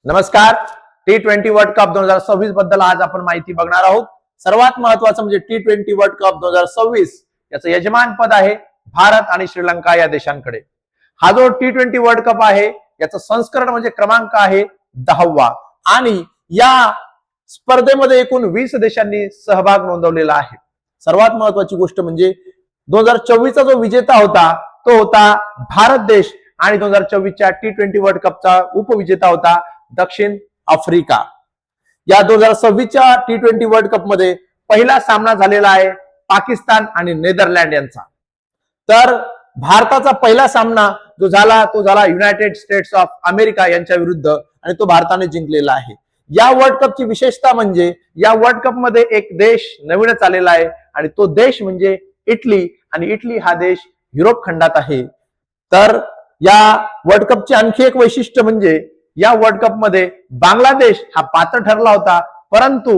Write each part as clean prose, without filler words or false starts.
नमस्कार. T20 world cup 2026 बद्दल आज आपण माहिती बघणार आहोत. सर्वात महत्त्वाचं म्हणजे T20 वर्ल्ड कप 2026 याचं यजमान पद आहे भारत आणि श्रीलंका या देशांकडे. हा जो T20 वर्ल्ड कप आहे याचं संस्करण म्हणजे क्रमांक आहे 10वा आणि या स्पर्धेमध्ये एकूण 20 देशांनी सहभाग नोंदवलेला आहे. सर्वात महत्त्वाची गोष्ट म्हणजे 2024 चा जो विजेता होता तो होता भारत देश आणि 2024 च्या T20 वर्ल्ड कपचा उपविजेता होता दक्षिण आफ्रिका. या 2026 च्या T20 वर्ल्ड कप मध्ये पहिला सामना झालेला आहे पाकिस्तान आणि नेदरलँड यांचा. तर भारताचा पहिला सामना जो झाला तो झाला युनायटेड स्टेट्स ऑफ अमेरिका यांच्या विरुद्ध आणि तो भारताने जिंकलेला आहे. या वर्ल्ड कपची विशेषता म्हणजे या वर्ल्ड कप मध्ये एक देश नवीनच आलेला आहे आणि तो देश म्हणजे इटली आणि इटली हा देश युरोप खंडात आहे. तर या वर्ल्ड कपचे आणखी एक वैशिष्ट्य म्हणजे या वर्ल्ड कप मध्ये बांगलादेश हा पात्र ठरला होता परंतु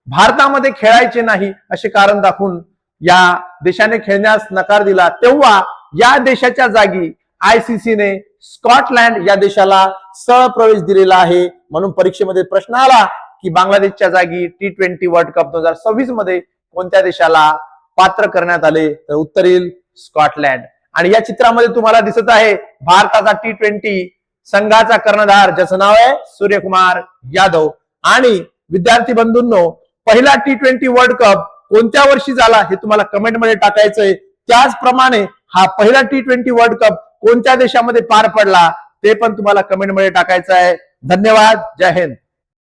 भारतामध्ये खेळायचे नाही असे कारण दाखवून या देशाने खेळण्यास नकार दिला. तेव्हा या देशाच्या जागी आयसीसीने स्कॉटलँड या देशाला सहप्रवेश दिलेला आहे. म्हणून परीक्षेमध्ये प्रश्न आला की बांगलादेशच्या जागी T20 वर्ल्ड कप 2026 मध्ये कोणत्या देशाला पात्र करण्यात आले तर उत्तर येईल स्कॉटलँड. आणि या चित्रामध्ये तुम्हाला दिसत आहे भारताचा T20 संघाचा कर्णधार ज्याचं नाव आहे सूर्यकुमार यादव. आणि विद्यार्थी बंधूंनो, पहिला T20 वर्ल्ड कप कोणत्या वर्षी झाला हे तुम्हाला कमेंट मध्ये टाकायचंय. त्याचप्रमाणे हा पहिला T20 वर्ल्ड कप कोणत्या देशामध्ये पार पडला ते पण तुम्हाला कमेंट मध्ये टाकायचं आहे. धन्यवाद. जय हिंद.